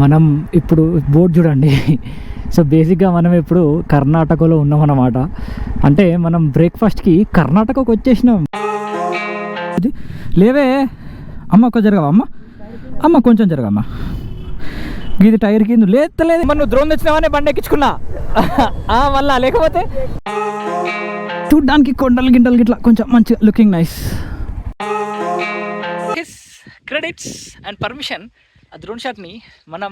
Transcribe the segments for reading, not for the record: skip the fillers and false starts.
మనం ఇప్పుడు బోర్డు చూడండి. సో బేసిక్గా మనం ఇప్పుడు కర్ణాటకలో ఉన్నామన్నమాట. అంటే మనం బ్రేక్ఫాస్ట్కి కర్ణాటకకు వచ్చేసినాం. లేవే అమ్మ కొంచెం జరగవా అమ్మ కొంచెం జరగమ్మా. ఇది టైర్ కింద లేదు మనం ద్రోణ్ తెచ్చినామనే బండి ఎక్కించుకున్నా మళ్ళా. లేకపోతే చూడ్డానికి కొండలు గింటలు గిట్లా కొంచెం మంచి looking nice. Credits and permission ఆ డ్రోన్ షాట్ని మనం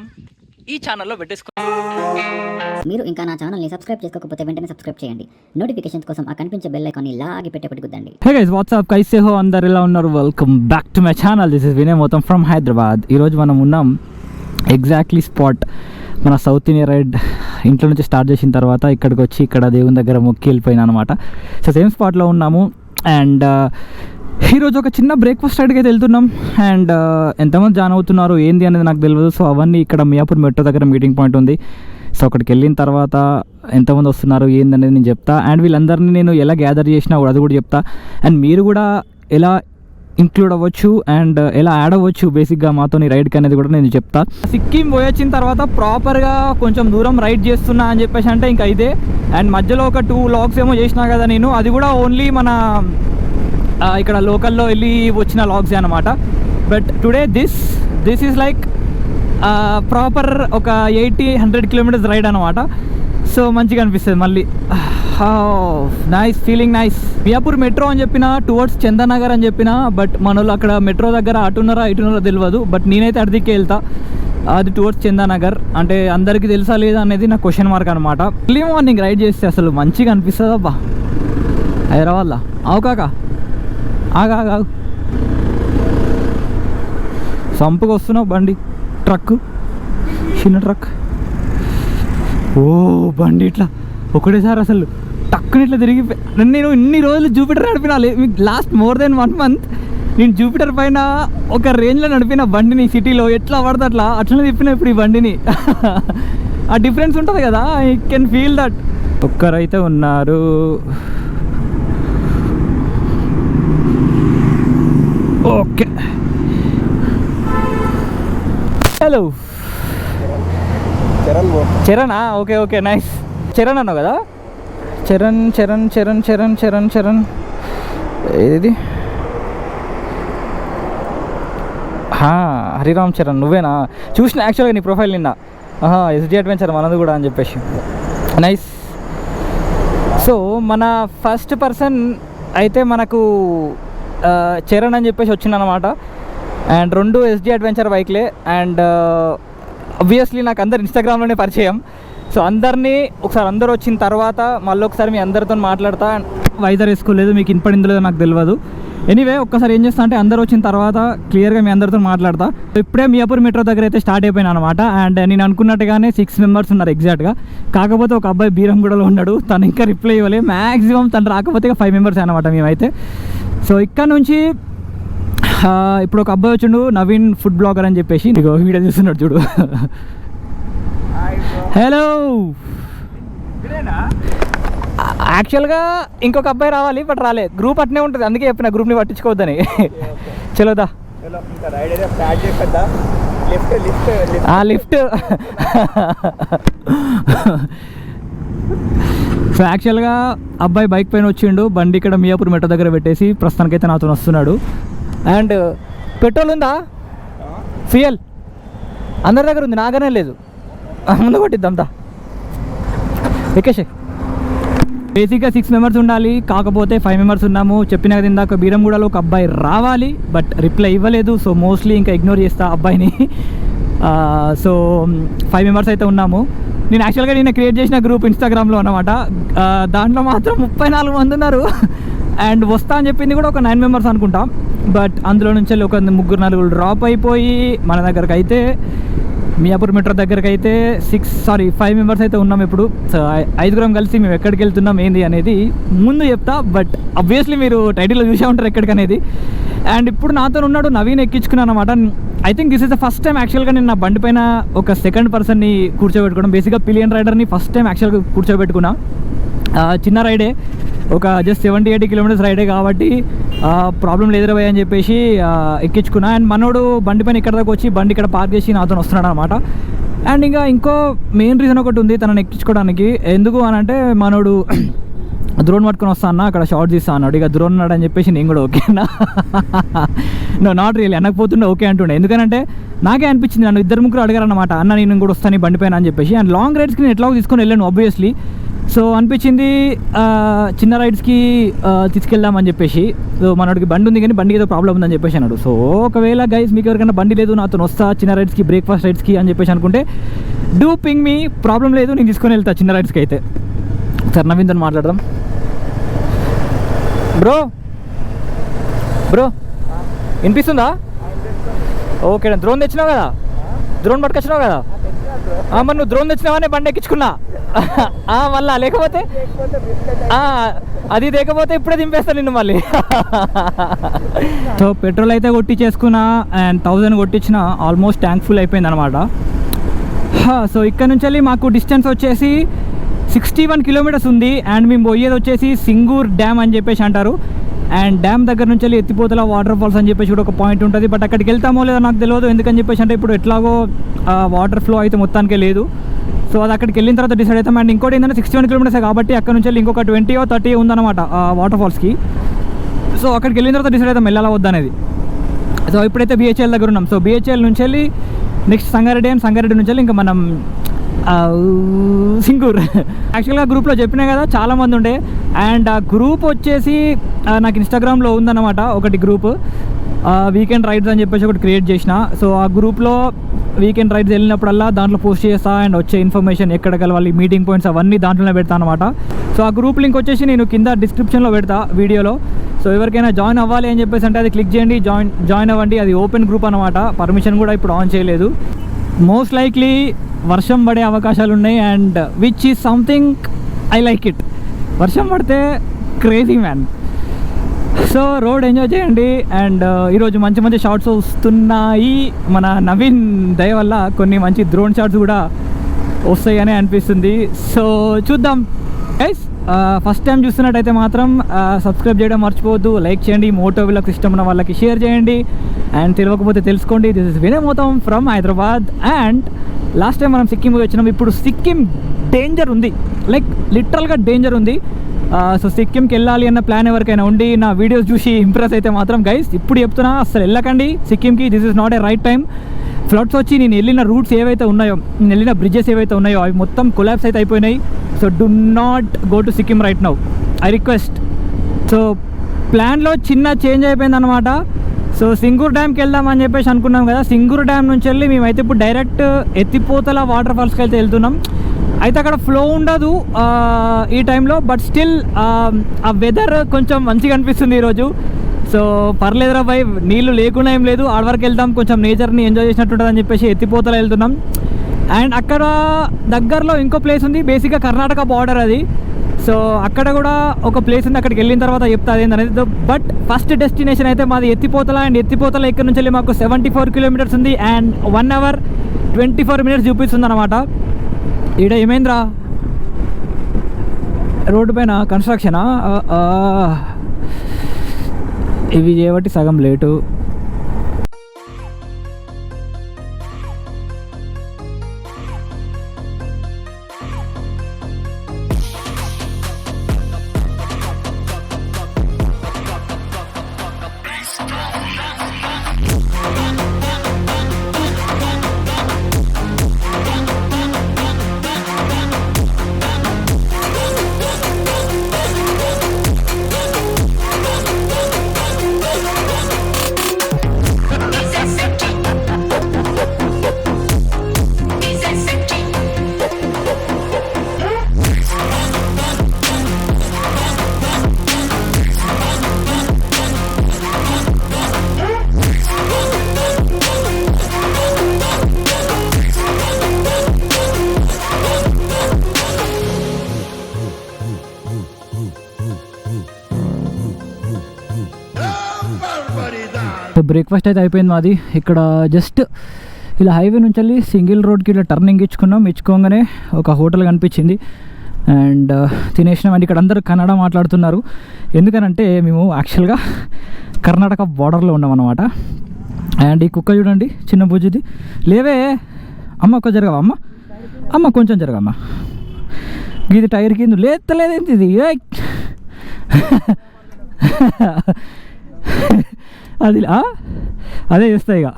ఈ ఛానల్లో పెట్టేసుకో. మీరు ఇంకా నా ఛానల్ని సబ్స్క్రైబ్ చేసుకోకపోతే వెంటనే సబ్స్క్రైబ్ చేయండి. నోటిఫికేషన్స్ కోసం ఆ కనిపించే బెల్ ఐకాన్ని లాగి పెట్టి గుద్దండి. హే గైస్, వాట్సాప్ కైసే హో, అందరు ఎలా ఉన్నారు? Welcome back to my channel. This is Vinay మొత్తం ఫ్రమ్ హైదరాబాద్. ఈరోజు మనం ఉన్నాం ఎగ్జాక్ట్లీ స్పాట్ మన సౌత్ ఇండియా రైడ్ ఇంట్లో నుంచి స్టార్ట్ చేసిన తర్వాత ఇక్కడికి వచ్చి ఇక్కడ దేవుని దగ్గర మొక్కి వెళ్ళిపోయినా అనమాట. సో సేమ్ స్పాట్లో ఉన్నాము. అండ్ ఈరోజు ఒక చిన్న బ్రేక్ఫాస్ట్ రైడ్కి అయితే వెళ్తున్నాం. అండ్ ఎంతమంది జాయిన్ అవుతున్నారు ఏంది అనేది నాకు తెలియదు. సో అవన్నీ ఇక్కడ మియాపూర్ మెట్రో దగ్గర మీటింగ్ పాయింట్ ఉంది. సో అక్కడికి వెళ్ళిన తర్వాత ఎంతమంది వస్తున్నారు ఏంది అనేది నేను చెప్తా. అండ్ వీళ్ళందరినీ నేను ఎలా గ్యాదర్ చేసినా అది కూడా చెప్తా. అండ్ మీరు కూడా ఎలా ఇంక్లూడ్ అవ్వచ్చు అండ్ ఎలా యాడ్ అవ్వచ్చు బేసిక్గా మాతో రైడ్కి అనేది కూడా నేను చెప్తా. సిక్కిం పోయి వచ్చిన తర్వాత ప్రాపర్గా కొంచెం దూరం రైడ్ చేస్తున్నా అని చెప్పేసి అంటే ఇంకా ఇదే. అండ్ మధ్యలో ఒక 2 లాగ్స్ ఏమో చేసినా కదా నేను. అది కూడా ఓన్లీ మన ఇక్కడ లోకల్లో వెళ్ళి వచ్చిన లాగ్స్ అనమాట. But today this is like proper ఒక 80-100 కిలోమీటర్స్ రైడ్ అనమాట. సో మంచిగా అనిపిస్తుంది మళ్ళీ. Nice, feeling nice. Miyapur metro అని చెప్పిన టువర్డ్స్ చందానగర్ అని చెప్పిన, బట్ మనలో అక్కడ మెట్రో దగ్గర అటున్నారా ఇటున్నారా తెలియదు. బట్ నేనైతే అడిదికే వెళ్తా, అది టువర్డ్స్ చందానగర్. అంటే అందరికీ తెలుసా లేదా అనేది నా క్వశ్చన్ మార్క్ అనమాట. ఎర్లీ మార్నింగ్ రైడ్ చేస్తే అసలు మంచిగా అనిపిస్తుంది అబ్బా. హైదరాబాద్లో అవు కాక ఆగా సంపుకు వస్తున్నావు బండి, ట్రక్, చిన్న ట్రక్. ఓ బండి ఇట్లా ఒకటేసారి అసలు టక్కుని ఇట్లా తిరిగిపోయి. నేను ఇన్ని రోజులు జూపిటర్ నడిపినా, మీకు లాస్ట్ మోర్ దెన్ 1 month నేను జూపిటర్ పైన ఒక రేంజ్లో నడిపిన బండిని సిటీలో. ఎట్లా పడితే అట్లనే తిప్పిన ఇప్పుడు ఈ బండిని. ఆ డిఫరెన్స్ ఉంటుంది కదా, ఐ కెన్ ఫీల్ దట్. ఒక్కరైతే ఉన్నారు. Okay, hello Charan. Okay okay nice. Charan అన్నావు కదా? చరణ్ ఏది? హరిరామ్ చరణ్ నువ్వేనా? చూసిన యాక్చువల్గా నీ ప్రొఫైల్ నిన్న. ఎస్డి అడ్వెంచర్ మనది కూడా అని చెప్పేసి. నైస్. సో మన ఫస్ట్ పర్సన్ అయితే మనకు చరణ్ అని చెప్పేసి వచ్చిందనమాట. అండ్ 2 ఎస్డి అడ్వెంచర్ బైక్లే. అండ్ ఆబ్వియస్లీ నాకు అందరు ఇన్స్టాగ్రామ్లోనే పరిచయం. సో అందరినీ ఒకసారి అందరు వచ్చిన తర్వాత మళ్ళీ ఒకసారి మీ అందరితో మాట్లాడతా. వైజర్ వేసుకోలేదు, మీకు ఇన్పడిందో లేదో నాకు తెలియదు. ఎనీవే ఒక్కసారి ఏం చేస్తా అంటే అందరు వచ్చిన తర్వాత క్లియర్గా మీ అందరితో మాట్లాడతా. ఇప్పుడే మియాపూర్ మెట్రో దగ్గర అయితే స్టార్ట్ అయిపోయినా అనమాట. అండ్ నేను అనుకున్నట్టుగానే 6 members ఉన్నారు ఎగ్జాక్ట్గా. కాకపోతే ఒక అబ్బాయి బీరంగూడలో ఉన్నాడు, తను ఇంకా రిప్లై ఇవ్వలేదు. మ్యాక్సిమం తను రాకపోతే 5 members అనమాట మేమైతే. సో ఇక్కడ నుంచి ఇప్పుడు ఒక అబ్బాయి వచ్చిండు, నవీన్ ఫుడ్ బ్లాగర్ అని చెప్పేసి. నీకు వీడియో చూస్తున్నాడు చూడు. హలో. యాక్చువల్గా ఇంకొక అబ్బాయి రావాలి, బట్ రాలే. గ్రూప్ అట్నే ఉంటుంది, అందుకే చెప్పిన గ్రూప్ని పట్టించుకోవద్దని. చలోదా లిఫ్ట్. సో యాక్చువల్గా అబ్బాయి బైక్ పైన వచ్చిండు, బండి ఇక్కడ మియాపూర్ మెట్రో దగ్గర పెట్టేసి ప్రస్తుతానికైతే నాతో వస్తున్నాడు. అండ్ పెట్రోల్ ఉందా? ఫ్యూయల్ అందరి దగ్గర ఉంది, నాగానే లేదు. ముందు కొట్టిద్దాంతా. ఎక్కేసే. బేసిక్గా 6 members ఉండాలి, కాకపోతే 5 members ఉన్నాము. చెప్పిన కదా ఇందాక బీరంగూడలో ఒక అబ్బాయి రావాలి, బట్ రిప్లై ఇవ్వలేదు. సో మోస్ట్లీ ఇంకా ఇగ్నోర్ చేస్తా అబ్బాయిని. సో 5 members అయితే ఉన్నాము. నేను యాక్చువల్గా నేను క్రియేట్ చేసిన గ్రూప్ ఇన్స్టాగ్రామ్లో అనమాట. దాంట్లో మాత్రం 34 మంది ఉన్నారు. అండ్ వస్తా అని చెప్పింది కూడా ఒక 9 members అనుకుంటా. బట్ అందులో నుంచి ఒక 3-4 డ్రాప్ అయిపోయి మన దగ్గరకు అయితే మియాపూర్ మెట్రో దగ్గరకు అయితే 5 members అయితే ఉన్నాం ఇప్పుడు. సో 5 కలిసి మేము ఎక్కడికి వెళ్తున్నాం ఏంది అనేది ముందు చెప్తా. బట్ ఆబ్వియస్లీ మీరు టైటిల్లో చూసే ఉంటారు ఎక్కడికి అనేది. అండ్ ఇప్పుడు నాతో ఉన్నాడు, నవీన్ ఎక్కించుకున్నాను అనమాట. I think this is the first time యాక్చువల్గా నేను నా బండి పైన ఒక సెకండ్ పర్సన్ని కూర్చోబెట్టుకోవడం. బేసిక్గా పిలియన్ రైడర్ని ఫస్ట్ టైం యాక్చువల్గా కూర్చోబెట్టుకున్నా. చిన్న రైడే, ఒక జస్ట్ 70-80 కిలోమీటర్స్ రైడే కాబట్టి ప్రాబ్లం లేదురా భయ్ అని చెప్పేసి ఎక్కించుకున్నా. అండ్ మనోడు బండి పైన ఇక్కడ దాకా వచ్చి బండి ఇక్కడ పార్క్ చేసి నాతో వస్తున్నాడు అనమాట. అండ్ ఇంకా ఇంకో మెయిన్ రీజన్ ఒకటి ఉంది తనని ఎక్కించుకోవడానికి. ఎందుకు అని అంటే మనోడు డ్రోన్ పట్టుకొని వస్తా అన్న, అక్కడ షార్ట్ తీస్తా అన్నాడు. ఇక డ్రోన్ ఉన్నాడు అని చెప్పేసి నేను కూడా ఓకే అన్నా. నో నాట్ రియల్లీ, అనకపోతుండే ఓకే అంటుండే. ఎందుకంటే నాకే అనిపించింది, నన్ను 2-3 అడిగారన్నమాట, అన్న నేను కూడా వస్తాను బండి పైన అని చెప్పేసి. అండ్ లాంగ్ రైడ్స్కి నేను ఎట్లాగో తీసుకొని వెళ్ళాను ఆబ్వియస్లీ. సో అనిపించింది చిన్న రైడ్స్కి తీసుకెళ్దామని చెప్పేసి. సో మనోడికి బండి ఉంది కానీ బండికి ఏదో ప్రాబ్లం ఉందని చెప్పేసి అన్నాడు. సో ఒకవేళ గైస్ మీకు ఎవరికైనా బండి లేదు నాతో వస్తా చిన్న రైడ్స్కి, బ్రేక్ఫాస్ట్ రైడ్స్కి అని చెప్పేసి అనుకుంటే డూ పింగ్ మీ, ప్రాబ్లం లేదు, నేను తీసుకొని వెళ్తా చిన్న రైడ్స్కి అయితే. సార్ నవీన్తో మాట్లాడదాం. బ్రో వినిపిస్తుందా? ఓకే, డ్రోన్ తెచ్చినావు కదా, డ్రోన్ పట్టుకొచ్చినావు కదా, మరి నువ్వు డ్రోన్ తెచ్చినావనే బండి ఎక్కించుకున్నా మళ్ళా, లేకపోతే అది లేకపోతే ఇప్పుడే దింపేస్తా నిన్ను మళ్ళీ. సో పెట్రోల్ అయితే కొట్టించేసుకున్నా అండ్ 1000 కొట్టించిన, ఆల్మోస్ట్ ట్యాంక్ ఫుల్ అయిపోయింది అనమాట. సో ఇక్కడ నుంచి వెళ్ళి మాకు డిస్టెన్స్ వచ్చేసి 61 కిలోమీటర్స్ ఉంది. అండ్ మేము పోయేది వచ్చేసి సింగూర్ డ్యామ్ అని చెప్పేసి అంటారు. అండ్ డ్యామ్ దగ్గర నుంచి వెళ్ళి ఎత్తిపోతల వాటర్ ఫాల్స్ అని చెప్పేసి కూడా ఒక పాయింట్ ఉంటుంది. బట్ అక్కడికి వెళ్తామో లేదో నాకు తెలియదు, ఎందుకని చెప్పేసి అంటే ఇప్పుడు ఎట్లాగో వాటర్ ఫ్లో అయితే మొత్తానికే లేదు. సో అది అక్కడికి వెళ్ళిన తర్వాత డిసైడ్ అవుతాం. అండ్ ఇంకోటి ఏంటంటే 61 కిలోమీటర్స్ కాబట్టి అక్కడ నుంచి వెళ్ళి ఇంకొక 20-30 ఉందన్నమాట వాటర్ ఫాల్స్కి. సో అక్కడికి వెళ్ళిన తర్వాత డిసైడ్ అవుతాం వెళ్ళాలా వద్దనేది. సో ఇప్పుడైతే BHL దగ్గర ఉన్నాం. సో BHL నుంచి వెళ్ళి నెక్స్ట్ సంగారెడ్డి, అండ్ సంగారెడ్డి నుంచి వెళ్ళి ఇంకా మనం సింగూర్. యాక్చువల్గా గ్రూప్లో చెప్పినా కదా చాలామంది ఉండే. అండ్ ఆ గ్రూప్ వచ్చేసి నాకు ఇన్స్టాగ్రామ్లో ఉందన్నమాట ఒకటి గ్రూప్, వీకెండ్ రైడ్స్ అని చెప్పేసి ఒకటి క్రియేట్ చేసిన. సో ఆ గ్రూప్లో వీకెండ్ రైడ్స్ వెళ్ళినప్పుడల్లా దాంట్లో పోస్ట్ చేస్తా. అండ్ వచ్చే ఇన్ఫర్మేషన్ ఎక్కడ కలవాలి, మీటింగ్ పాయింట్స్ అవన్నీ దాంట్లోనే పెడతాను అనమాట. సో ఆ గ్రూప్ లింక్ వచ్చేసి నేను కింద డిస్క్రిప్షన్లో పెడతా వీడియోలో. సో ఎవరికైనా జాయిన్ అవ్వాలి అని చెప్పేసి అంటే అది క్లిక్ చేయండి, జాయిన్ అవ్వండి. అది ఓపెన్ గ్రూప్ అనమాట, పర్మిషన్ కూడా ఇప్పుడు ఆన్ చేయలేదు. మోస్ట్ లైక్లీ వర్షం పడే అవకాశాలు ఉన్నాయి. And which is something I like it. వర్షం పడితే crazy man. So road enjoy చేయండి. అండ్ ఈరోజు మంచి మంచి షార్ట్స్ వస్తున్నాయి. మన నవీన్ దయ వల్ల కొన్ని మంచి డ్రోన్ షాట్స్ కూడా వస్తాయని అనిపిస్తుంది. సో చూద్దాం గైస్. ఫస్ట్ టైం చూస్తున్నట్టయితే మాత్రం సబ్స్క్రైబ్ చేయడం మర్చిపోవద్దు, లైక్ చేయండి, మోటో వ్లాగ్స్ ఇష్టం ఉన్న వాళ్ళకి షేర్ చేయండి. అండ్ తెలియకపోతే తెలుసుకోండి. దిస్ ఇస్ వినయ్ మొత్తం from Hyderabad. And last time మనం సిక్కిం వచ్చినాం. ఇప్పుడు సిక్కిం డేంజర్ ఉంది, లైక్ లిటరల్గా డేంజర్ ఉంది. సో సిక్కింకి వెళ్ళాలి అన్న ప్లాన్ ఎవరికైనా ఉండి నా వీడియోస్ చూసి ఇంప్రెస్ అయితే మాత్రం గైస్ ఇప్పుడు చెప్తున్నా, అసలు వెళ్ళకండి సిక్కింకి. This is not a right time. Floods వచ్చి నేను వెళ్ళిన రూట్స్ ఏవైతే ఉన్నాయో, నేను వెళ్ళిన బ్రిడ్జెస్ ఏవైతే ఉన్నాయో అవి మొత్తం కొలాప్స్ అయితే అయిపోయినాయి. So do not go to Sikkim right now, I request. So ప్లాన్లో చిన్న చేంజ్ అయిపోయిందనమాట. సో సింగూర్ డ్యామ్కి వెళ్దామని చెప్పేసి అనుకున్నాం కదా. సింగూర్ డ్యామ్ నుంచి వెళ్ళి మేమైతే ఇప్పుడు డైరెక్ట్ ఎత్తిపోతల వాటర్ ఫాల్స్కి అయితే వెళ్తున్నాం. అయితే అక్కడ ఫ్లో ఉండదు ఈ టైంలో, బట్ స్టిల్ ఆ వెదర్ కొంచెం మంచిగా అనిపిస్తుంది ఈరోజు. సో పర్లేదురా భయ్, నీళ్ళు లేకుండా ఏం లేదు, ఆడ వరకు వెళ్తాం, కొంచెం నేచర్ని ఎంజాయ్ చేసినట్టుంటుంది అని చెప్పేసి ఎత్తిపోతల వెళ్తున్నాం. అండ్ అక్కడ దగ్గరలో ఇంకో ప్లేస్ ఉంది, బేసిక్గా కర్ణాటక బార్డర్ అది. సో అక్కడ కూడా ఒక ప్లేస్ ఉంది, అక్కడికి వెళ్ళిన తర్వాత చెప్తా అదేంటనేది. బట్ ఫస్ట్ డెస్టినేషన్ అయితే మాది ఎత్తిపోతల. అండ్ ఎత్తిపోతల ఇక్కడ నుంచి వెళ్ళి మాకు 74 కిలోమీటర్స్ ఉంది. అండ్ 1 hour 24 minutes చూపిస్తుంది అనమాట. ఈడ ఏమైందిరా రోడ్డు పైన కన్స్ట్రక్షనా? ఇవి చేయబట్టి సగం లేటు. బ్రేక్ఫాస్ట్ అయితే అయిపోయింది మాది. ఇక్కడ జస్ట్ ఇలా హైవే నుంచి వెళ్ళి సింగిల్ రోడ్కి ఇట్లా టర్నింగ్ ఇచ్చుకోగానే ఒక హోటల్ కనిపించింది. అండ్ తినేసినాం. అండ్ ఇక్కడ అందరూ కన్నడ మాట్లాడుతున్నారు. ఎందుకనంటే మేము యాక్చువల్గా కర్ణాటక బార్డర్లో ఉన్నామన్నమాట. అండ్ ఈ కుక్క చూడండి, చిన్న బుజ్జిది. లేవే అమ్మ, ఒక్క జరగవా అమ్మ, అమ్మ కొంచెం జరగమ్మా. ఇది టైర్ కింద లేతలేదేంటి ఇది, అది అదే చేస్తాయి ఇక.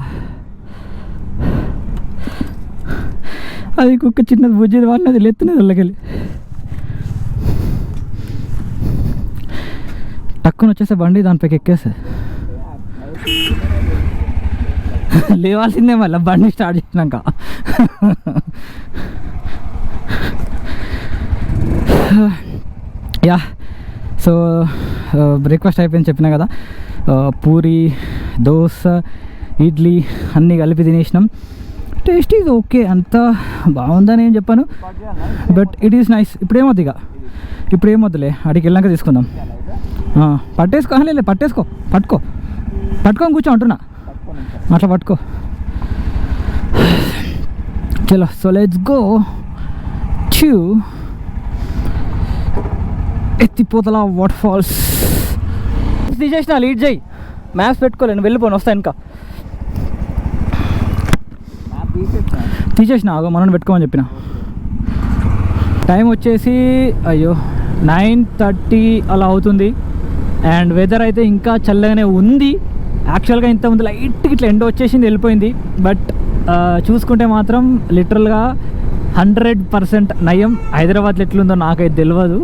అది కుక్క చిన్నది బుజ్జిది వాళ్ళది లేతున్నది వాళ్ళకెళ్ళి. టక్కున వచ్చేస్తే బండి దానిపైకి ఎక్కేస్తుంది. లేవాల్సిందే మళ్ళీ బండి స్టార్ట్ చేసినాక. యా, సో బ్రేక్ఫాస్ట్ అయిపోయింది చెప్పినా కదా. పూరి, దోశ, ఇడ్లీ అన్నీ కలిపి తినేసినాం. టేస్ట్ ఈజ్ ఓకే, అంత బాగుందని ఏం చెప్పాను, బట్ ఇట్ ఈస్ నైస్. ఇప్పుడేమొద్దు ఇక, ఇప్పుడేమొద్దులే, అడిగి వెళ్ళాక తీసుకుందాం. పట్టుకొని కూర్చో అంటున్నా, అట్లా పట్టుకో. చలో, సో లెట్స్ గో టు ఎత్తిపోతల వాటర్ ఫాల్స్. తీసేసిన లీడ్ చేయి, మ్యాప్స్ పెట్టుకోలేను, వెళ్ళిపోను, వస్తా ఇంకా. తీసేసిన మనం పెట్టుకోమని చెప్పిన. టైం వచ్చేసి 9:30 అలా అవుతుంది. అండ్ వెదర్ అయితే ఇంకా చల్లగానే ఉంది. యాక్చువల్గా ఇంతకుముందు లైట్గా ఇట్లా ఎండ వచ్చేసింది, వెళ్ళిపోయింది. బట్ చూసుకుంటే మాత్రం లిటరల్గా 100% నయం. హైదరాబాద్లో ఎట్లుందో నాకైతే తెలియదు,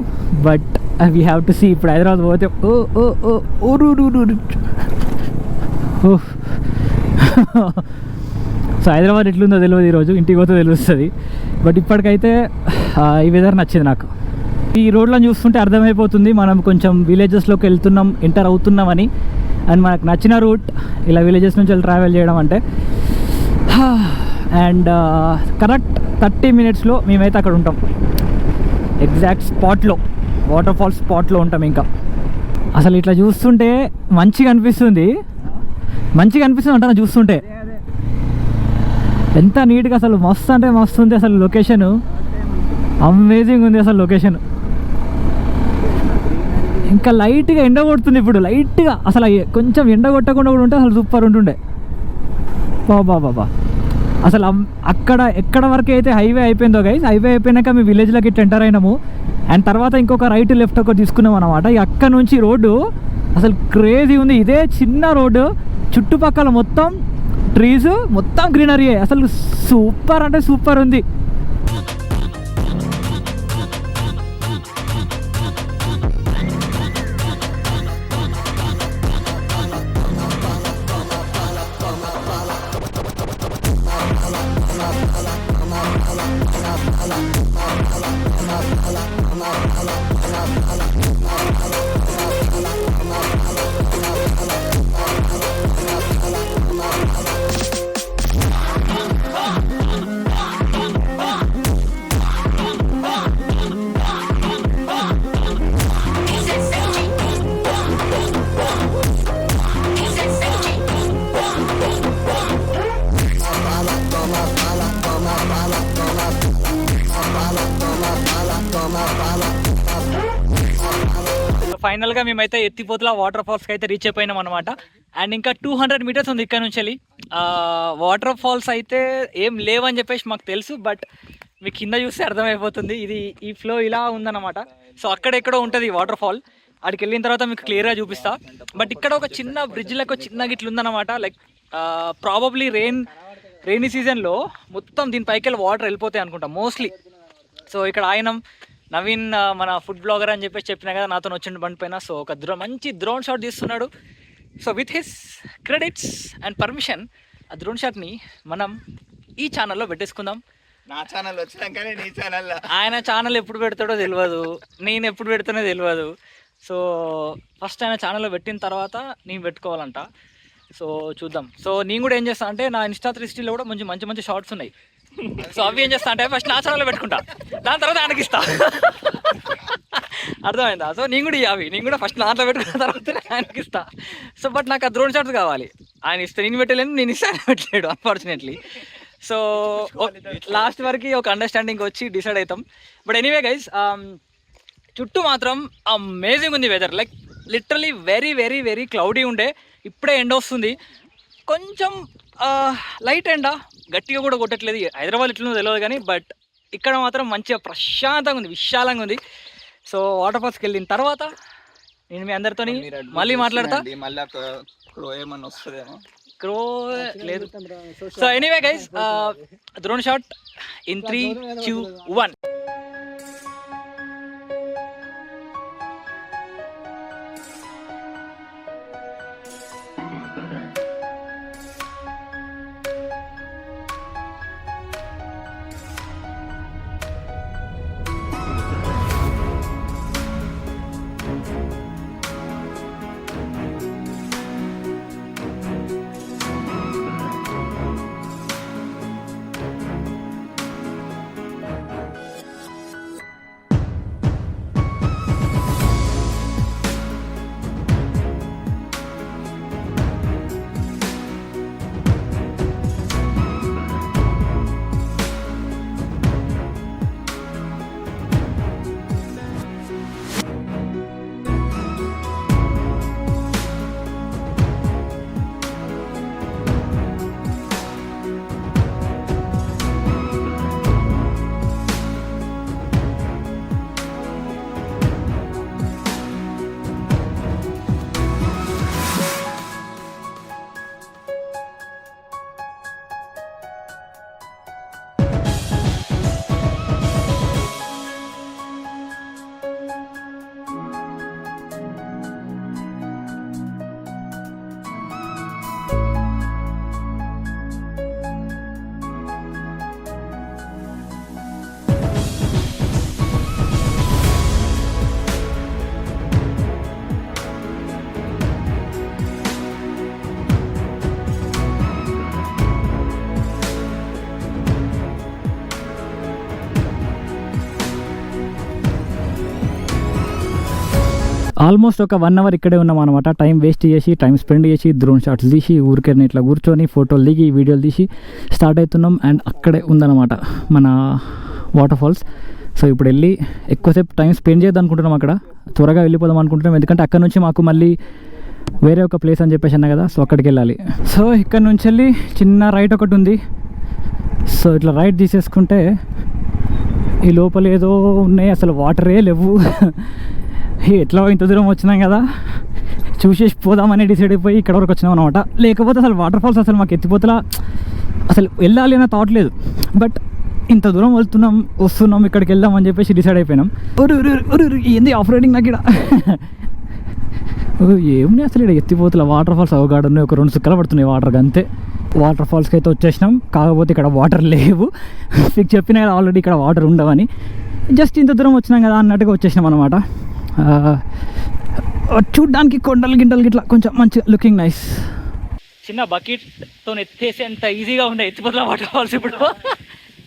but we have to see. ఇప్పుడు హైదరాబాద్ పోతే సో హైదరాబాద్ ఎట్లుందో తెలియదు, ఈరోజు ఇంటికి పోతే తెలుస్తుంది. బట్ ఇప్పటికైతే ఈ వెదర్ నచ్చింది నాకు. ఈ రోడ్లను చూస్తుంటే అర్థమైపోతుంది మనం కొంచెం విలేజెస్లోకి వెళ్తున్నాం, ఎంటర్ అవుతున్నామని. అండ్ మనకు నచ్చిన రూట్ ఇలా విలేజెస్ నుంచి వెళ్ళి ట్రావెల్ చేయడం అంటే. అండ్ కరెక్ట్ 30 minutesలో మేమైతే అక్కడ ఉంటాం, ఎగ్జాక్ట్ స్పాట్లో, వాటర్ ఫాల్ స్పాట్లో ఉంటాం. ఇంకా అసలు ఇట్లా చూస్తుంటే మంచిగా అనిపిస్తుంది అంటారా చూస్తుంటే. ఎంత నీట్గా, అసలు మస్తు అంటే మస్తు ఉంది అసలు. లొకేషన్ అమేజింగ్ ఉంది అసలు లొకేషన్. ఇంకా లైట్గా ఎండ కొడుతుంది ఇప్పుడు, లైట్గా. అసలు కొంచెం ఎండ కొట్టకుండా కూడా ఉంటే అసలు సూపర్ ఉంటుండే. బాబా అసలు అక్కడ ఎక్కడ వరకు అయితే హైవే అయిపోయిందో గైస్, హైవే అయిపోయినాక మీ విలేజ్లోకి ఇట్లా ఎంటర్ అయినాము. అండ్ తర్వాత ఇంకొక రైట్ లెఫ్ట్ ఒకటి తీసుకున్నాం అనమాట. అక్కడ నుంచి రోడ్డు అసలు క్రేజీ ఉంది. ఇదే చిన్న రోడ్డు, చుట్టుపక్కల మొత్తం ట్రీస్, మొత్తం గ్రీనరీ, అసలు సూపర్ అంటే సూపర్ ఉంది. ఫైనల్గా మేమైతే ఎత్తిపోతల వాటర్ ఫాల్స్కి అయితే రీచ్ అయిపోయినాం అనమాట. అండ్ ఇంకా 200 meters ఉంది ఇక్కడ నుంచి వెళ్ళి. వాటర్ ఫాల్స్ అయితే ఏం లేవని చెప్పేసి మాకు తెలుసు, బట్ మీకు కింద చూస్తే అర్థమైపోతుంది. ఇది ఈ ఫ్లో ఇలా ఉందన్నమాట. సో అక్కడెక్కడో ఉంటుంది వాటర్ ఫాల్, అక్కడికి వెళ్ళిన తర్వాత మీకు క్లియర్గా చూపిస్తా. బట్ ఇక్కడ ఒక చిన్న బ్రిడ్జ్లకు చిన్న గిట్లు ఉందన్నమాట. లైక్ ప్రాబబ్లీ రెయినీ సీజన్లో మొత్తం దీనిపైకి వెళ్ళి వాటర్ వెళ్ళిపోతాయి అనుకుంటా మోస్ట్లీ. సో ఇక్కడ ఆయన నవీన్ మన ఫుడ్ బ్లాగర్ అని చెప్పేసి చెప్పినా కదా, నాతో వచ్చిండు బండి పైన. సో ఒక మంచి డ్రోన్ షాట్ తీస్తున్నాడు. So with his credits and permission ఆ డ్రోన్ షాట్ని మనం ఈ ఛానల్లో పెట్టేసుకుందాం. నా ఛానల్ వచ్చినాకనే నీ ఛానల్. ఆయన ఛానల్ ఎప్పుడు పెడతాడో తెలియదు, నేను ఎప్పుడు పెడతానో తెలియదు. సో ఫస్ట్ ఆయన ఛానల్లో పెట్టిన తర్వాత నేను పెట్టుకోవాలంట. సో చూద్దాం. సో నేను కూడా ఏం చేస్తాను అంటే, నా ఇన్స్టా 360లో కూడా మంచి మంచి షార్ట్స్ ఉన్నాయి. సో అవి ఏం చేస్తా అంటే ఫస్ట్ నా ఛానల్లో పెట్టుకుంటా, దాని తర్వాత ఆయనకి ఇస్తా. అర్థమైందా? సో నేను కూడా ఫస్ట్ నాట్లో పెట్టుకున్న తర్వాత ఆయనకి ఇస్తా. సో బట్ నాకు ఆ డ్రోన్ షాట్స్ కావాలి. ఆయన ఇస్తే నేను పెట్టలేను, నేను ఇస్తే ఆయన పెట్టలేడు అన్ఫార్చునేట్లీ. సో లాస్ట్ వరకు ఒక అండర్స్టాండింగ్ వచ్చి డిసైడ్ అవుతాం. బట్ ఎనీవే గైస్, చుట్టూ మాత్రం అమేజింగ్ ఉంది weather. Like literally very very very cloudy ఉండే, ఇప్పుడే ఎండ వస్తుంది. కొంచెం లైట్ ఎండ, గట్టిగా కూడా కొట్టట్లేదు. హైదరాబాద్ ఇట్లా తెలియదు కానీ, బట్ ఇక్కడ మాత్రం మంచిగా ప్రశాంతంగా ఉంది, విశాలంగా ఉంది. సో వాటర్ ఫాల్స్కి వెళ్ళిన తర్వాత నేను మీ అందరితో మళ్ళీ మాట్లాడతా. మళ్ళీ క్రో ఏమన్నా వస్తుందేమో. క్రో లేదు. So anyway guys, drone shot in 3, 2, 1. Almost ఒక 1 అవర్ ఇక్కడే ఉన్నాం అనమాట. టైం వేస్ట్ చేసి, టైం స్పెండ్ చేసి, డ్రోన్ షాట్స్ తీసి, ఊరికే ఇట్లా కూర్చొని ఫోటోలు దిగి వీడియోలు తీసి స్టార్ట్ అవుతున్నాం. అండ్ అక్కడే ఉందన్నమాట మన వాటర్ ఫాల్స్. సో ఇప్పుడు వెళ్ళి ఎక్కువసేపు టైం స్పెండ్ చేద్దాం అనుకుంటున్నాం, అక్కడ త్వరగా వెళ్ళిపోదాం అనుకుంటున్నాం. ఎందుకంటే అక్కడ నుంచి మాకు మళ్ళీ వేరే ఒక ప్లేస్ అని చెప్పేసి అన్నా కదా, సో అక్కడికి వెళ్ళాలి. సో ఇక్కడ నుంచి వెళ్ళి చిన్న రైట్ ఒకటి ఉంది. సో ఇట్లా రైట్ తీసేసుకుంటే ఈ లోపల ఏదో ఉన్నాయి, అసలు వాటరే లేవు. ఎట్లా ఇంత దూరం వచ్చినాం కదా, చూసేసి పోదామని డిసైడ్ అయిపోయి ఇక్కడ వరకు వచ్చినాం అనమాట. లేకపోతే అసలు వాటర్ ఫాల్స్ అసలు మాకు ఎత్తిపోతలా అసలు వెళ్ళాలి అన్న థాట్ లేదు. బట్ ఇంత దూరం వస్తున్నాం ఇక్కడికి వెళ్దామని చెప్పేసి డిసైడ్ అయిపోయినాం. ఏంది ఆఫ్ రైడింగ్ నాకు ఇక్కడ ఏమున్నాయి అసలు ఇక్కడ ఎత్తిపోతల వాటర్ ఫాల్స్ అవగాడున్నాయి, ఒక 2 సుక్కలు పడుతున్నాయి వాటర్కి అంతే. వాటర్ ఫాల్స్కి అయితే వచ్చేసినాం, కాకపోతే ఇక్కడ వాటర్ లేవు. మీకు చెప్పినా కదా ఆల్రెడీ ఇక్కడ వాటర్ ఉండవని. జస్ట్ ఇంత దూరం వచ్చినాం కదా అన్నట్టుగా వచ్చేసినాం అనమాట. చూడ్డానికి కొండలు గిండలు గిట్లా కొంచెం మంచి లుకింగ్ నైస్. చిన్న బకెట్తో ఎత్తేసి అంత ఈజీగా ఉండే ఎత్తిపోతల వాటర్ ఫాల్స్ ఇప్పుడు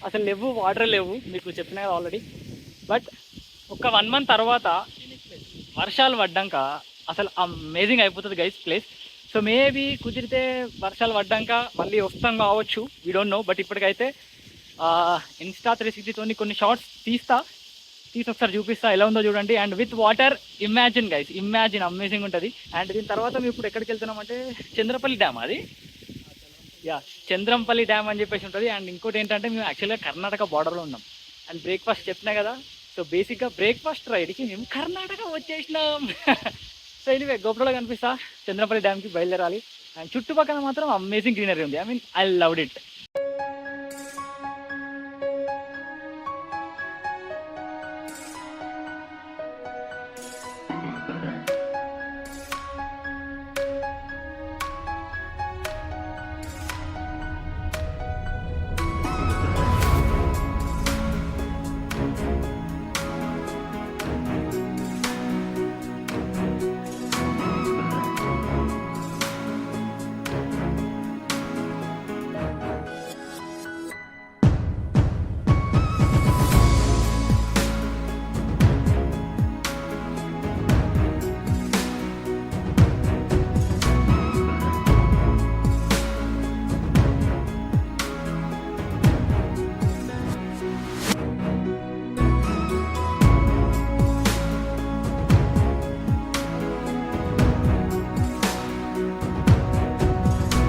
అసలు లేవు, వాటర్ లేవు, మీకు చెప్పినా కదా ఆల్రెడీ. బట్ ఒక 1 మంత్ తర్వాత వర్షాలు పడ్డాక అసలు అమేజింగ్ అయిపోతుంది గైస్ ప్లేస్. సో మేబీ కుదిరితే వర్షాలు పడ్డాక మళ్ళీ వస్తాం కావచ్చు, వీ డోంట్ నో. బట్ ఇప్పటికైతే ఇన్స్టా 360 కొన్ని షార్ట్స్ తీసి ఒకసారి చూపిస్తా ఎలా ఉందో చూడండి. And with water imagine guys, imagine amazing ఉంటుంది. అండ్ దీని తర్వాత మేము ఇప్పుడు ఎక్కడికి వెళ్తున్నామంటే చంద్రపల్లి డ్యామ్, అది చంద్రంపల్లి డ్యామ్ అని చెప్పేసి ఉంటుంది. అండ్ ఇంకోటి ఏంటంటే మేము యాక్చువల్గా కర్ణాటక బార్డర్లో ఉన్నాం. అండ్ బ్రేక్ఫాస్ట్ చెప్పినా కదా, సో బేసిక్గా బ్రేక్ఫాస్ట్ రైడ్కి మేము కర్ణాటక వచ్చేసినాం. సో ఎనీవే గోపురంలో కనిపిస్తా చంద్రపల్లి డ్యామ్కి బయలుదేరాలి. అండ్ చుట్టుపక్కల మాత్రం అమేజింగ్ గ్రీనరీ ఉంది. I mean I loved it.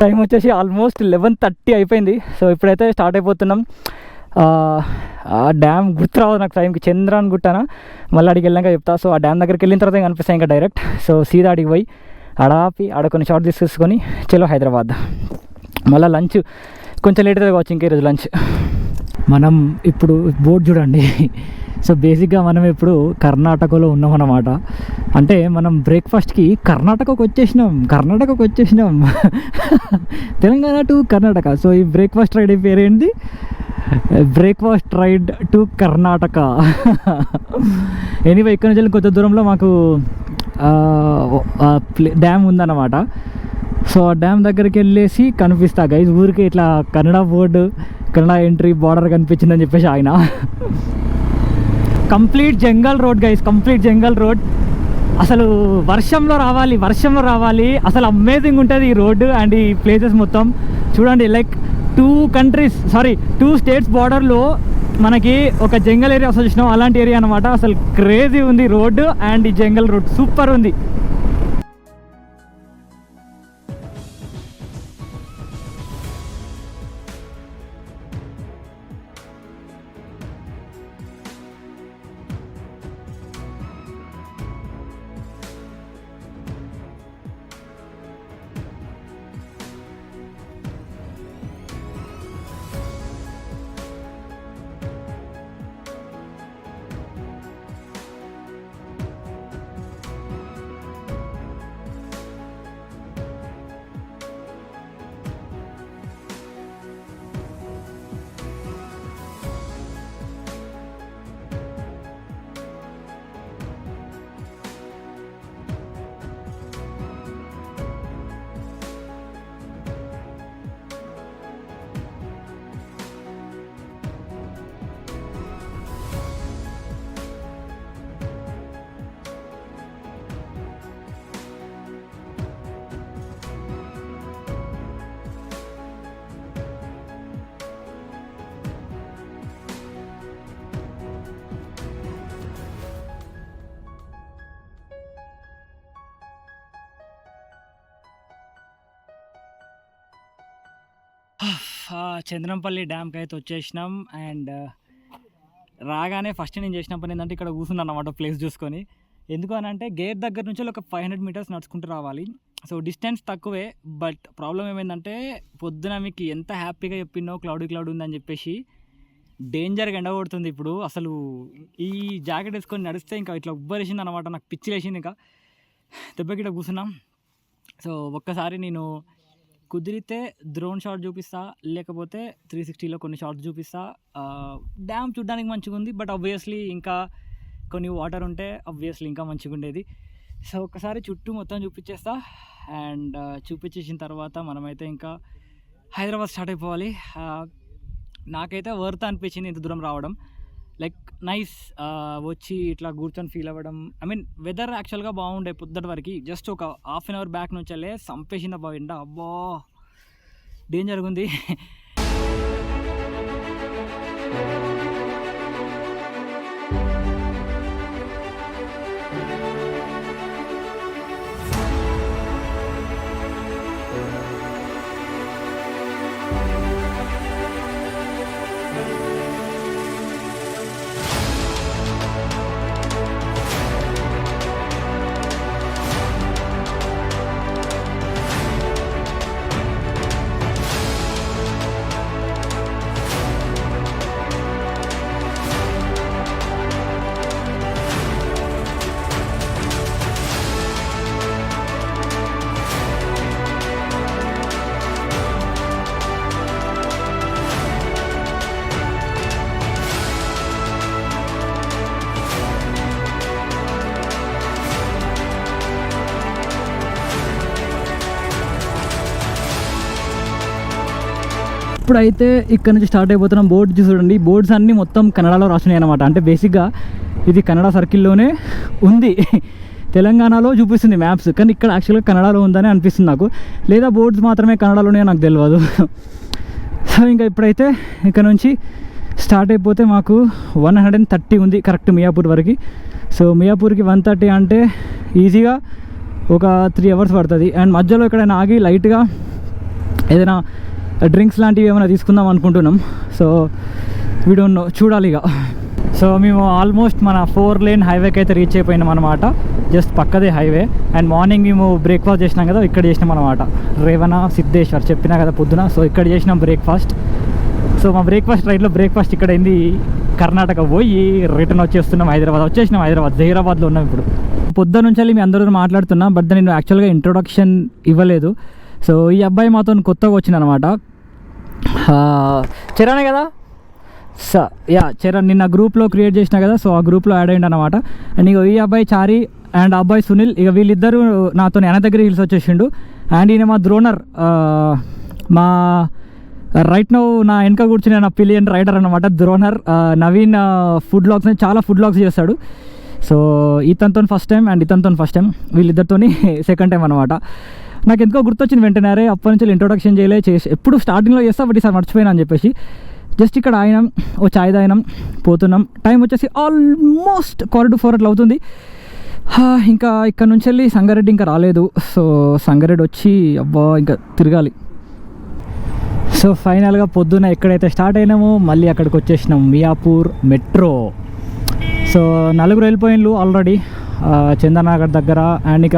Time వచ్చేసి ఆల్మోస్ట్ 11:30 అయిపోయింది. సో ఇప్పుడైతే స్టార్ట్ అయిపోతున్నాం. ఆ డ్యామ్ గుర్తు రావద్దు నాకు టైంకి, చంద్రాన్ గుట్టనా మళ్ళీ అడిగి వెళ్ళాక చెప్తా. సో ఆ డ్యామ్ దగ్గరికి వెళ్ళిన తర్వాత కనిపిస్తాయి ఇంకా డైరెక్ట్. సో సీదా అడిగి పోయి ఆపి ఆడ కొన్ని షార్ట్ తీసుకొని చలో హైదరాబాద్. మళ్ళీ లంచ్ కొంచెం లేట్ అవుతుంది కావచ్చు ఇంకా ఈరోజు లంచ్. మనం ఇప్పుడు బోర్డు చూడండి. సో బేసిక్గా మనం ఇప్పుడు కర్ణాటకలో ఉన్నామన్నమాట. అంటే మనం బ్రేక్ఫాస్ట్కి కర్ణాటకకు వచ్చేసినాం తెలంగాణ టు కర్ణాటక. సో ఈ బ్రేక్ఫాస్ట్ రైడ్ పేరేంటి? Breakfast ride to Karnataka. Anyway ఇక్కడ నుంచి కొంత దూరంలో మాకు డ్యామ్ ఉందన్నమాట. సో ఆ డ్యామ్ దగ్గరికి వెళ్ళేసి కనిపిస్తా గైజ్. ఊరికి ఇట్లా Kannada board, Kannada entry border కనిపించిందని చెప్పేసి ఆయన. Complete jungle road guys, complete jungle road. అసలు వర్షంలో రావాలి. అసలు అమేజింగ్ ఉంటుంది ఈ రోడ్డు అండ్ ఈ ప్లేసెస్ మొత్తం చూడండి. లైక్ 2 స్టేట్స్ బార్డర్లో మనకి ఒక జంగల్ ఏరియా అసలు చూసినాం, అలాంటి ఏరియా అనమాట. అసలు క్రేజీ ఉంది రోడ్డు అండ్ ఈ జంగల్ రోడ్ సూపర్ ఉంది. చంద్రంపల్లి డ్యామ్కి అయితే వచ్చేసినాం. అండ్ రాగానే ఫస్ట్ నేను చేసిన పని ఏంటంటే ఇక్కడ కూర్చున్నాను అన్నమాట ప్లేస్ చూసుకొని. ఎందుకు అని అంటే గేట్ దగ్గర నుంచి ఒక 500 మీటర్స్ నడుచుకుంటూ రావాలి. సో డిస్టెన్స్ తక్కువే, బట్ ప్రాబ్లం ఏమైందంటే పొద్దున మీకు ఎంత హ్యాపీగా చెప్పినో క్లౌడ్ ఉందని చెప్పేసి డేంజర్గా ఎండ కొడుతుంది ఇప్పుడు. అసలు ఈ జాకెట్ వేసుకొని నడిస్తే ఇంకా ఇట్లా ఉబ్బరేసింది అనమాట, నాకు పిచ్చి లేచింది. ఇంకా దెబ్బకి ఇట్లా కూర్చున్నాం. సో ఒక్కసారి నేను కుదిరితే డ్రోన్ షాట్ చూపిస్తా, లేకపోతే 360లో కొన్ని షార్ట్స్ చూపిస్తా. డ్యామ్ చూడడానికి మంచిగా ఉంది, బట్ ఆబ్వియస్లీ ఇంకా కొన్ని వాటర్ ఉంటే ఆబ్వియస్లీ ఇంకా మంచిగా ఉండేది. సో ఒక్కసారి చుట్టూ మొత్తం చూపించేస్తా. అండ్ చూపించేసిన తర్వాత మనమైతే ఇంకా హైదరాబాద్ స్టార్ట్ అయిపోవాలి. నాకైతే వర్త్ అనిపించింది ఇంత దూరం రావడం. లైక్ నైస్, వచ్చి ఇట్లా కూర్చొని ఫీల్ అవ్వడం. ఐ మీన్ వెదర్ యాక్చువల్గా బాగుండే పొద్దుటి వరకు. జస్ట్ ఒక హాఫ్ అన్ అవర్ బ్యాక్ నుంచి వెళ్ళే సంపేసింది అబ్బా ఎండ. అబ్బా డేంజర్గా ఉంది. ఇప్పుడైతే ఇక్కడ నుంచి స్టార్ట్ అయిపోతున్నాం. బోర్డు చూడండి, బోర్డ్స్ అన్నీ మొత్తం కన్నడలో రాసినాయి అనమాట. అంటే బేసిక్గా ఇది కన్నడ సర్కిల్లోనే ఉంది, తెలంగాణలో చూపిస్తుంది మ్యాప్స్, కానీ ఇక్కడ యాక్చువల్గా కన్నడలో ఉందని అనిపిస్తుంది నాకు. లేదా బోర్డ్స్ మాత్రమే కన్నడలోనే నాకు తెలియదు. సో ఇంకా ఇప్పుడైతే ఇక్కడ నుంచి స్టార్ట్ అయిపోతే మాకు 130 ఉంది కరెక్ట్ మియాపూర్ వరకు. సో మియాపూర్కి 130 అంటే ఈజీగా ఒక 3 అవర్స్ పడుతుంది. అండ్ మధ్యలో ఎక్కడైనా ఆగి లైట్గా ఏదైనా డ్రింక్స్ లాంటివి ఏమైనా తీసుకుందాం అనుకుంటున్నాం. సో వీ డోంట్ నో, చూడాలి ఇక. సో మేము ఆల్మోస్ట్ మన 4 లేన్ హైవేకి అయితే రీచ్ అయిపోయినాం అనమాట. జస్ట్ పక్కదే హైవే. అండ్ మార్నింగ్ మేము బ్రేక్ఫాస్ట్ చేసినాం కదా, ఇక్కడ చేసినాం అనమాట. రేవణ సిద్ధేశ్వర్ చెప్పినా కదా పొద్దున. సో ఇక్కడ చేసినాం బ్రేక్ఫాస్ట్. సో మా బ్రేక్ఫాస్ట్ రైట్లో బ్రేక్ఫాస్ట్ ఇక్కడ అయింది. కర్ణాటక పోయి రిటర్న్ వచ్చేస్తున్నాం వచ్చేసినాం హైదరాబాద్. జహీరాబాద్లో ఉన్నాం ఇప్పుడు. పొద్దున్న నుంచి మీ అందరూ మాట్లాడుతున్నా, బట్ నేను యాక్చువల్గా ఇంట్రొడక్షన్ ఇవ్వలేదు. సో ఈ అబ్బాయి మాతో కొత్తగా వచ్చిందనమాట. చరణే కదా చరణ్, నిన్న గ్రూప్లో క్రియేట్ చేసినా కదా. సో ఆ గ్రూప్లో యాడ్ అయ్యిండు అనమాట. అండ్ ఇక ఈ అబ్బాయి చారి అండ్ అబ్బాయి సునీల్, ఇక వీళ్ళిద్దరూ నాతో దగ్గర హిల్స్ వచ్చేసిండు. అండ్ ఈయన మా ద్రోణర్, మా రైట్ నౌ నా వెనక కూర్చుని నా పిలియన్ రైడర్ అనమాట ద్రోణర్. నవీన్ ఫుడ్ బ్లాగ్స్, చాలా ఫుడ్ బ్లాగ్స్ చేస్తాడు. సో ఇతనితో ఫస్ట్ టైం అండ్ ఇతనితో ఫస్ట్ టైం, వీళ్ళిద్దరితో సెకండ్ టైం అనమాట. నాకు ఎందుకో గుర్తొచ్చింది వెంటనే, అప్పటి నుంచి ఇంట్రొడక్షన్ చేసి ఎప్పుడు స్టార్టింగ్లో చేస్తా, బట్ ఈసారి మర్చిపోయినా అని చెప్పేసి జస్ట్ ఇక్కడ ఆయనం ఓ చాయ్ తాగినాం, పోతున్నాం. టైం వచ్చేసి ఆల్మోస్ట్ 4 అట్లా అవుతుంది. ఇంకా ఇక్కడ నుంచి వెళ్ళి సంగారెడ్డి ఇంకా రాలేదు. సో సంగారెడ్డి వచ్చి అబ్బా ఇంకా తిరగాలి. సో ఫైనల్గా పొద్దున్న ఎక్కడైతే స్టార్ట్ అయినామో మళ్ళీ అక్కడికి వచ్చేసినాం, మియాపూర్ మెట్రో. సో 4 వెళ్ళిపోయినారు ఆల్రెడీ చందనగర్ దగ్గర. అండ్ ఇక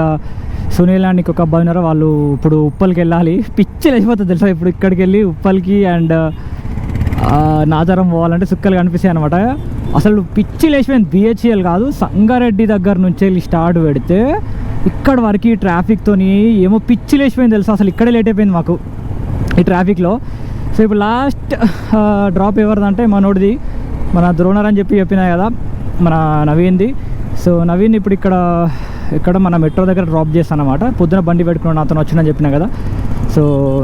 సునీల్ అండ్ ఇంకొక అబ్బాయి ఉన్నారు, వాళ్ళు ఇప్పుడు ఉప్పల్కి వెళ్ళాలి. పిచ్చి లేచిపోతుంది తెలుసా ఇప్పుడు ఇక్కడికి వెళ్ళి ఉప్పల్కి అండ్ నాచారం పోవాలంటే సుక్కలు కనిపిస్తాయి అనమాట. అసలు పిచ్చి లేచిపోయింది. బిహెచ్ఎల్ కాదు, సంగారెడ్డి దగ్గర నుంచి వెళ్ళి స్టార్ట్ పెడితే ఇక్కడ వరకు ఈ ట్రాఫిక్తో ఏమో పిచ్చి లేచిపోయింది తెలుసా. అసలు ఇక్కడే లేట్ అయిపోయింది మాకు ఈ ట్రాఫిక్లో. సో ఇప్పుడు లాస్ట్ డ్రాప్ ఎవరిదంటే మనోడిది, మన ద్రోణర్ అని చెప్పినా కదా, మన నవీన్ది. సో నవీన్ ఇప్పుడు ఇక్కడ మన మెట్రో దగ్గర డ్రాప్ చేస్తాను అనమాట. పొద్దున బండి పెట్టుకున్నాను, నాతో వచ్చిందని చెప్పినా కదా. సో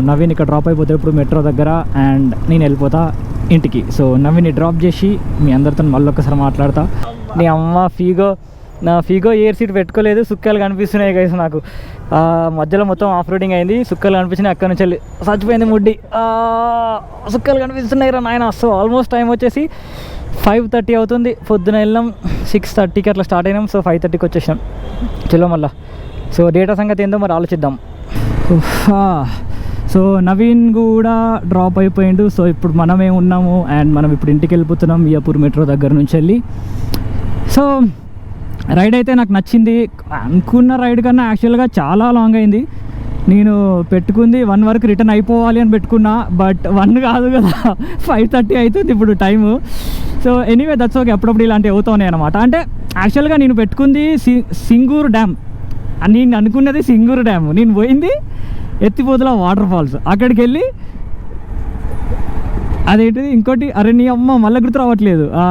నవీన్ ఇక్కడ డ్రాప్ అయిపోతాడు ఇప్పుడు మెట్రో దగ్గర, అండ్ నేను వెళ్ళిపోతా ఇంటికి. సో నవీన్ని డ్రాప్ చేసి మీ అందరితో మళ్ళీ ఒక్కసారి మాట్లాడతా. నీ అమ్మ నా ఫీగో ఎయిర్ సీట్ పెట్టుకోలేదు, సుక్కలు కనిపిస్తున్నాయి గైస్ నాకు. మధ్యలో మొత్తం ఆఫ్ రోడింగ్ అయింది, సుక్కలు కనిపించినాయి. అక్కడ నుంచి వెళ్ళి చచ్చిపోయింది ముడ్డి, సుక్కలు కనిపిస్తున్నాయి రా నాయన. సో ఆల్మోస్ట్ టైం వచ్చేసి 5:30 అవుతుంది. పొద్దున వెళ్ళాం 6:30కి అట్లా స్టార్ట్ అయినాం. సో 5:30కి వచ్చేసినాం. చలో మళ్ళా. సో డేటా సంగతి ఏందో మరి ఆలోచిద్దాం. సో నవీన్ కూడా డ్రాప్ అయిపోయిండు. సో ఇప్పుడు మనమే ఉన్నాము అండ్ మనం ఇప్పుడు ఇంటికి వెళ్ళిపోతున్నాం మియాపూర్ మెట్రో దగ్గర నుంచి వెళ్ళి. సో రైడ్ అయితే నాకు నచ్చింది. అనుకున్న రైడ్ కన్నా యాక్చువల్గా చాలా లాంగ్ అయింది. నేను పెట్టుకుంది 1 వరకు రిటర్న్ అయిపోవాలి అని పెట్టుకున్నా, బట్ 1 కాదు కదా, 5:30 అవుతుంది ఇప్పుడు time. So anyway that's okay, అప్పుడప్పుడు ఇలాంటివి అవుతున్నాయి అనమాట. అంటే యాక్చువల్గా నేను పెట్టుకుంది సింగూరు డ్యామ్, నేను అనుకున్నది సింగూరు డ్యామ్. నేను పోయింది ఎత్తిపోతుల వాటర్ ఫాల్స్. అక్కడికి వెళ్ళి అదేంటిది ఇంకోటి, అరే నీ అమ్మ మళ్ళీ గుర్తు రావట్లేదు. ఆ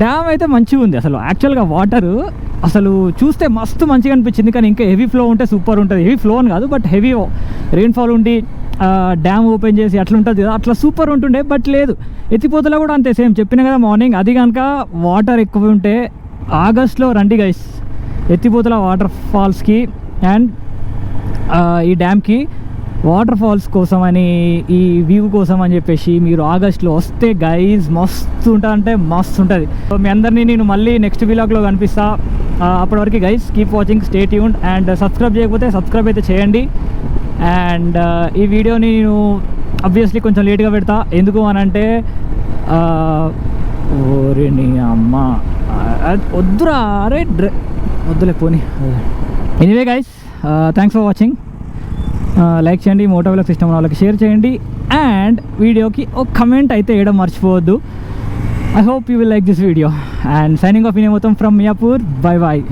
డ్యామ్ అయితే మంచిగా ఉంది అసలు. యాక్చువల్గా వాటరు అసలు చూస్తే మస్తు మంచిగా అనిపించింది. కానీ ఇంకా హెవీ ఫ్లో ఉంటే సూపర్ ఉంటుంది. హెవీ ఫ్లో అని కాదు, బట్ హెవీ రెయిన్ఫాల్ ఉండి డ్యామ్ ఓపెన్ చేసి అట్లా ఉంటుంది కదా, అట్లా సూపర్ ఉంటుండే. బట్ లేదు, ఎత్తిపోతలో కూడా అంతే సేమ్. చెప్పిన కదా మార్నింగ్, అది కనుక వాటర్ ఎక్కువ ఉంటే ఆగస్ట్లో రండి గైస్ ఎత్తిపోతల వాటర్ ఫాల్స్కి అండ్ ఈ డ్యామ్కి. వాటర్ ఫాల్స్ కోసం అని, ఈ వ్యూ కోసం అని చెప్పేసి మీరు ఆగస్ట్లో వస్తే గైజ్ మస్తు ఉంటుంది, అంటే మస్తు ఉంటుంది. సో మీ అందరినీ నేను మళ్ళీ నెక్స్ట్ వ్లాగ్లో కనిపిస్తా. అప్పటి వరకు guys keep watching, stay tuned and subscribe చేయకపోతే సబ్స్క్రైబ్ అయితే చేయండి. అండ్ ఈ వీడియోని నేను అబ్వియస్లీ కొంచెం లేట్గా పెడతా. ఎందుకు అని అంటే ఓరే నీ అమ్మ వద్దురా, అరే వద్దులే పోనీ. Anyway guys, thanks for watching. Like చేయండి, మోటో వ్లాగ్స్ ఇష్టం ఉన్న వాళ్ళకి షేర్ చేయండి, అండ్ వీడియోకి ఒక కమెంట్ అయితే వేయడం మర్చిపోవద్దు. I hope you will like this video, and signing off in Motam from Miyapur. Bye bye.